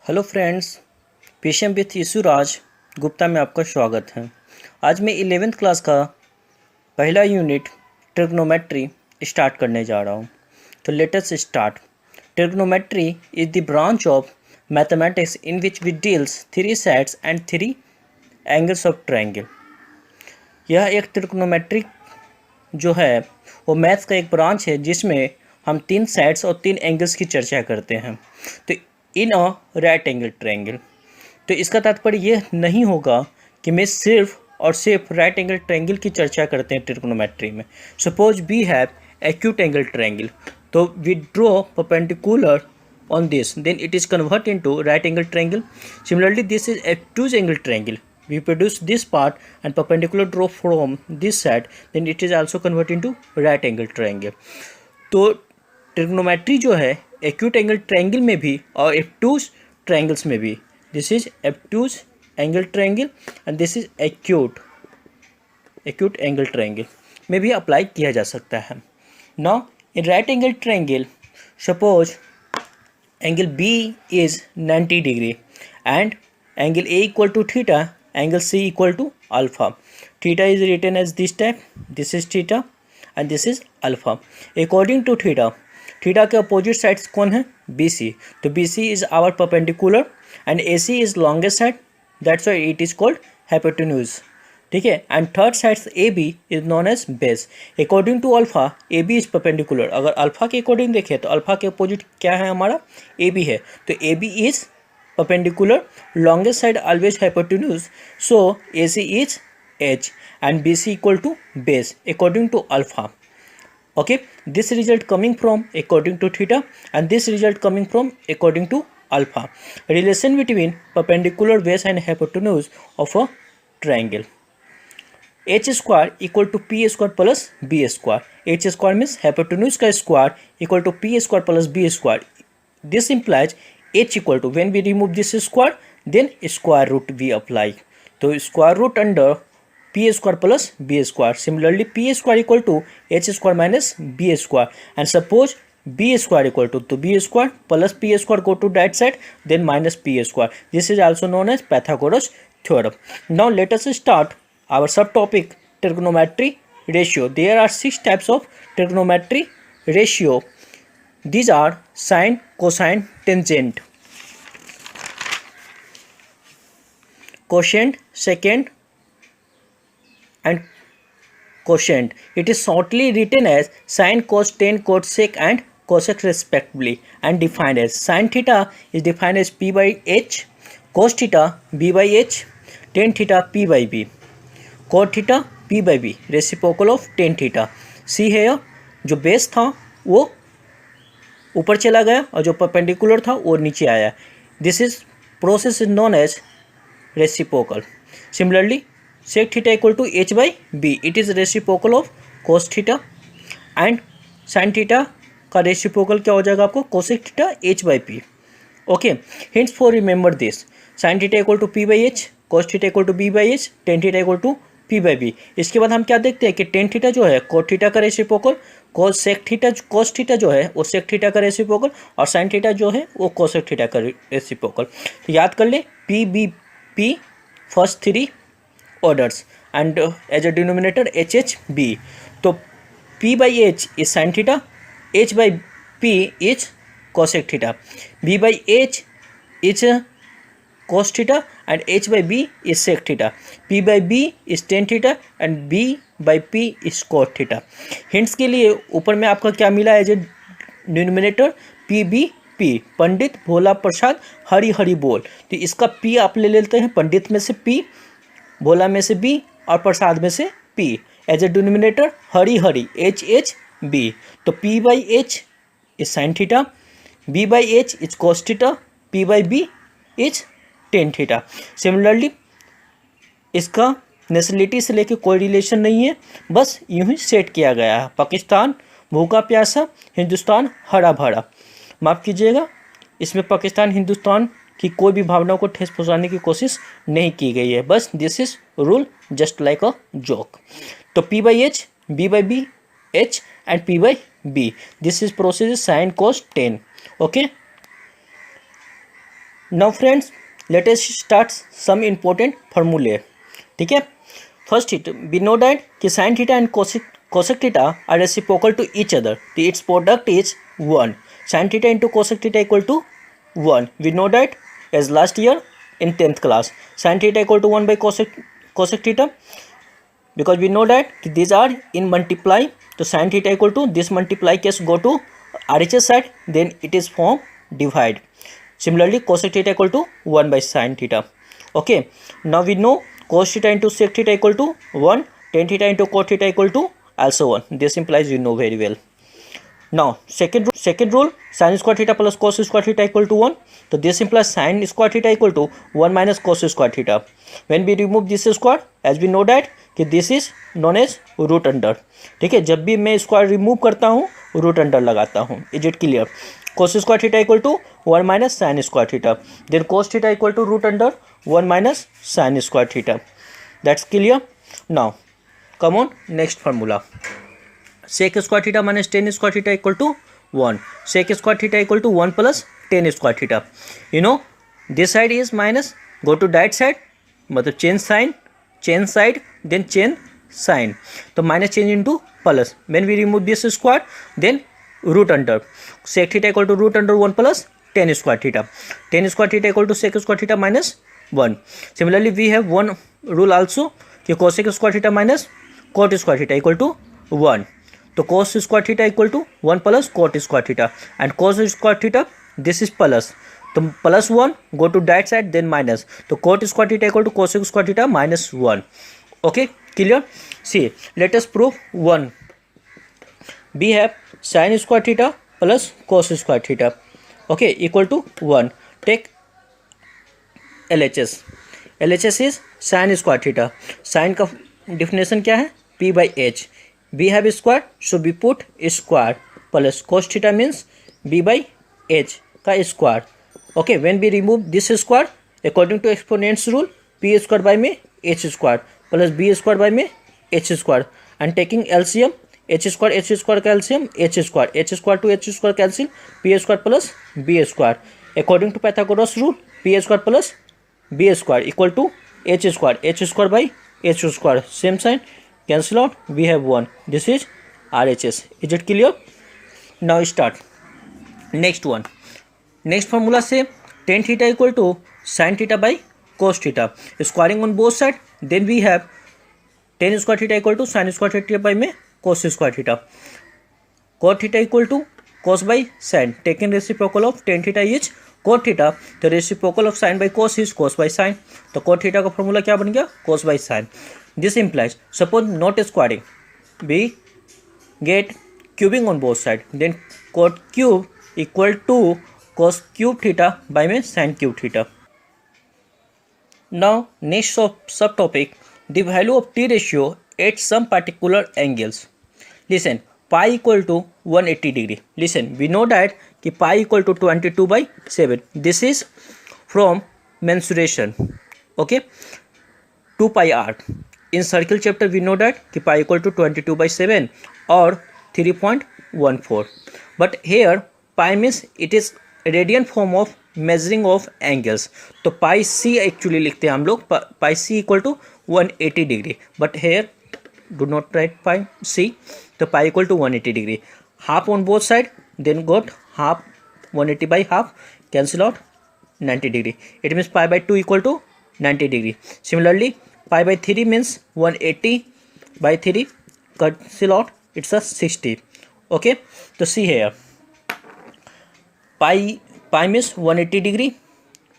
Hello friends, PM with Yashuraj Gupta में आपका स्वागत है। आज मैं 11th क्लास का पहला यूनिट ट्रिग्नोमेट्री स्टार्ट करने जा रहा हूँ। तो let us start. Trigonometry is the branch of mathematics in which we deals 3 sides and 3 angles of triangle. यह एक ट्रिग्नोमेट्री जो है वो मैथ्स का एक ब्रांच है जिसमें हम 3 साइड्स और 3 एंगल्स की चर्चा करते हैं। तो इन अ राइट एंगल ट्रायंगल, तो इसका तात्पर्य यह नहीं होगा कि मैं सिर्फ और सिर्फ राइट एंगल ट्रायंगल की चर्चा करते हैं ट्रिग्नोमेट्री में। Suppose we have acute angle triangle, तो we draw perpendicular on this, then it is converted into right angle triangle. Similarly, this is obtuse angle triangle. We produce this part and perpendicular draw from this side, then it is also converted into right angle triangle. तो trigonometry जो है acute angle triangle में भी और obtuse triangles में भी, this is obtuse angle triangle and this is acute angle triangle में भी अप्लाई किया जा सकता है। Now in right angle triangle, suppose angle B is 90 degree and angle A equal to theta, angle C equal to alpha. Theta is written as this type, this is theta and this is alpha. According to theta, theta के opposite sides कौन है? BC. तो BC is our perpendicular and AC is longest side, that's why it is called hypotenuse. ठीक है, and third side A B is known as base. According to alpha A B is perpendicular. अगर alpha के according देखें तो alpha के opposite क्या है हमारा? ए बी है। तो A B is perpendicular, longest side always hypotenuse, so A C is H and B C equal to base according to alpha. Okay, this result coming from according to theta and this result coming from according to alpha. Relation between perpendicular base and hypotenuse of a triangle. H square equal to P square plus B square. H square means hypotenuse का square equal to P square plus B square. This implies H equal to, when we remove this square, then square root we apply. तो square root under P square plus B square. Similarly, P square equal to H square minus B square. And suppose B square equal to B square plus P square go to that side, then minus P square. This is also known as Pythagoras theorem. Now let us start our subtopic trigonometry ratio. There are 6 types of trigonometry ratio. These are sine, cosine, tangent, quotient, secant and quotient. It is shortly written as sine, cos, tan, cot, sec and cosec respectively and defined as sin theta is defined as P by H, cos theta B by H, tan theta P by B, cot theta P by B, reciprocal of tan theta. सी है यह, जो base था वो ऊपर चला गया और जो परपेंडिकुलर था वो नीचे आया। This is process is known as reciprocal. Similarly sec theta equal to H by B, it is reciprocal of cos theta and sine theta का रेसिप्रोकल क्या हो जाएगा आपको? Cosec theta H by P। Okay, hints for remember this, sine theta equal to P by H, cos theta equal to B by H, tan theta equal to P by B। इसके बाद हम क्या देखते हैं कि tan theta जो है cot theta का रेसिप्रोकल, कोस थीटा जो है वो सेक थीटा का रेसिप्रोकल और साइन थीटा जो है वो कोसेक थीटा का रेसिप्रोकल। तो याद कर ले, P B P first 3 orders and as a denominator H B। तो P by H is sine theta, H by P is cosec theta, B by H is cos theta and H by B is sec theta, P by B is tan theta and B by P is cot theta. Hints के लिए ऊपर में आपका क्या मिला है? जो denominator P B P, पंडित भोला प्रसाद हरी हरी बोल। तो इसका P आप ले लेते हैं, पंडित में से P, भोला में से B और प्रसाद में से P। एज ए डिनोमिनेटर हरी हरी H B। तो P by H is sin theta, B by H is cos theta, P by B is tan theta. Similarly इसका नेशनलिटी से लेके कोई रिलेशन नहीं है, बस यूं ही सेट किया गया है। पाकिस्तान भूखा प्यासा, हिंदुस्तान हरा भरा। माफ़ कीजिएगा, इसमें पाकिस्तान हिंदुस्तान की कोई भी भावनाओं को ठेस पहुंचाने की कोशिश नहीं की गई है, बस this is rule just like a joke. तो P by H, B by B, H and P by B, this is process sine cos tan. Okay, now friends, let us start some important फॉर्मूले। ठीक है, first it we know that कि sine theta and cosec theta are reciprocal to each other, तो its product is 1. Sine theta into cosec theta equal to 1. We know that as last year in 10th class, sin theta equal to 1 by cosec theta, because we know that these are in multiply, so sin theta equal to this multiply case go to RHS side, then it is form divide. Similarly cosec theta equal to 1 by sin theta. Okay, now we know cos theta into sec theta equal to 1, tan theta into cot theta equal to also 1. This implies you know very well. Now second rule, sin square theta plus cos square theta equal to 1. So this implies sin square theta equal to 1 minus cos square theta. When we remove this square, as we know that कि this is known as root under. ठीक है, जब भी मैं square remove करता हूँ root under लगाता हूँ. Is it clear? cos square theta equal to 1 minus sin square theta. Then cos theta equal to root under 1 minus sin square theta. That's clear? Now come on, next formula. Sec square theta minus tan square theta equal to 1. Sec square theta equal to 1 plus tan square theta. You know this side is minus, go to that side, मतलब change side, then change sign. तो minus change into plus. When we remove this square, then root under. Sec theta equal to root under 1 plus tan square theta. Tan square theta equal to sec square theta minus 1. Similarly we have one rule also कि cosec square theta minus cot square theta equal to 1. तो cos square theta equal to 1 plus cot square theta, and cos square theta this is plus, तो plus 1 go to that side, then minus, तो cot square theta equal to cos square theta minus 1. Okay, clear? See, let us prove 1. We have sin square theta plus cos square theta, okay, equal to 1. Take LHS. LHS is sin square theta. Sin का definition क्या है? P by H. We have square, so we put square, plus cos theta means B by H का square. Okay, when we remove this square, according to exponents rule, P square by में H square plus B square by में H square, and taking LCM, H square का LCM H square to H square cancel, P square plus B square. According to Pythagoras rule, P square plus B square equal to H square by H square, same sign, cancel out, we have 1. This is RHS. Is it clear? Now start next one. Next formula से tan theta equal to sin theta by cos theta, squaring on both side, then we have tan square theta equal to sin square theta by में cos square theta. Cot theta equal to cos by sin, taking reciprocal of tan theta is cot theta, तो reciprocal of sin by cos is cos by sin, तो cot theta का formula क्या बन गया? cos by sin. This implies, suppose not squaring, we get cubing on both sides, then cot cube equal to cos cube theta by में sin cube theta. Now next subtopic, the value of T ratio at some particular angles. Listen, pi equal to 180 degree. Listen, we know that कि pi equal to 22 by 7. This is from mensuration. Okay, 2 pi r. In circle chapter we know that कि pi equal to 22 by 7 or 3.14. But here pi means it is radian form of measuring of angles. तो pi c actually लिखते हैं हम लोग, pi c equal to 180 degree. But here do not write pi c. तो pi equal to 180 degree. Half on both side, then got half 180 by half, cancel out 90 degree. It means pi by 2 equal to 90 degree. Similarly pi by 3 means 180 by 3, cancel out, it's a 60. Okay, so see here, pi means 180 degree,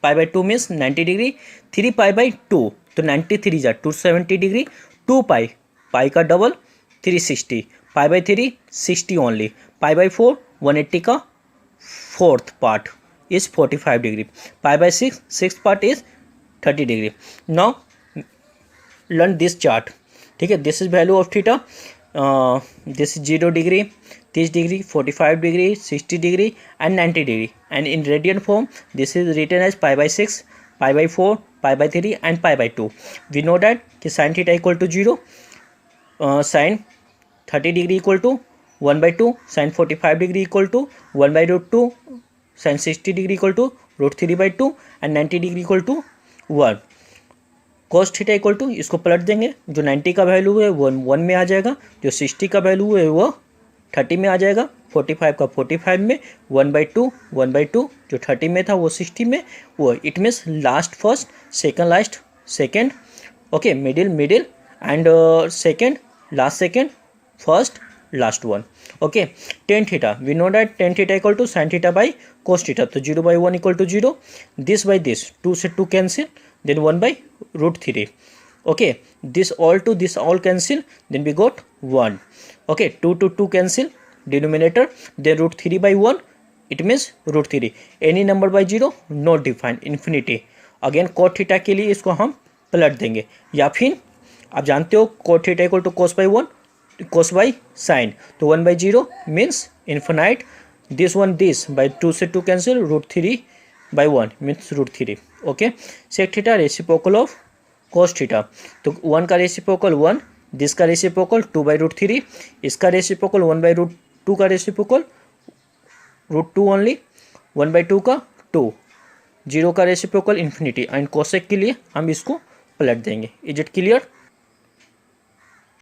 pi by 2 means 90 degree, 3 pi by 2 तो 93 जा 270 degree, 2 pi का double 360, pi by 3 60 only, pi by 4 180 का fourth part is 45 degree, pi by 6 sixth part is 30 degree. Now learn this chart. ठीक है, this is value of theta, this is 0 degree, 30 degree, 45 degree, 60 degree and 90 degree, and in radian form this is written as pi by 6, pi by 4, pi by 3 and pi by 2. We know that कि sin theta equal to 0, sin 30 degree equal to 1 by 2, sin 45 degree equal to 1 by root 2, sin 60 degree equal to √3/2 and 90 degree equal to 1। cos theta equal to, इसको पलट देंगे, जो 90 का value है वो 1 में आ जाएगा, जो 60 का वैल्यू है वो 30 में आ जाएगा, 45 का 45 में, 1/2 जो 30 में था वो 60 में, वो it means last first, second last second, okay, middle and second last second, first last one, okay. Tan theta, we know that tan theta equal to sine theta by cos theta, तो 0/1 equal to 0, this by this, 2 से 2 cancel, then 1/√3, okay, this all cancel, then we got 1, okay, 2 to 2 cancel, denominator, then √3/1, it means √3, any number by 0 not defined, infinity। Again cot theta के लिए इसको हम पलट देंगे, या फिर आप जानते हो cot theta equal to cos/1, cos by sin, तो 1/0 मीन्स इन्फिनाइट, दिस by 2 से 2 cancel, √3/1 means √3, okay. Sec theta reciprocal of cos theta, तो 1 का रेसिप्रोकल 1, दिस का रेसिप्रोकल 2/√3, इसका रेसिप्रोकल 1/√2 का रेसिप्रोकल √2 ओनली, 1/2 का 2, 0 का रेसिप्रोकल इन्फिनिटी, एंड कोसेक के लिए हम इसको पलट देंगे। Is it clear?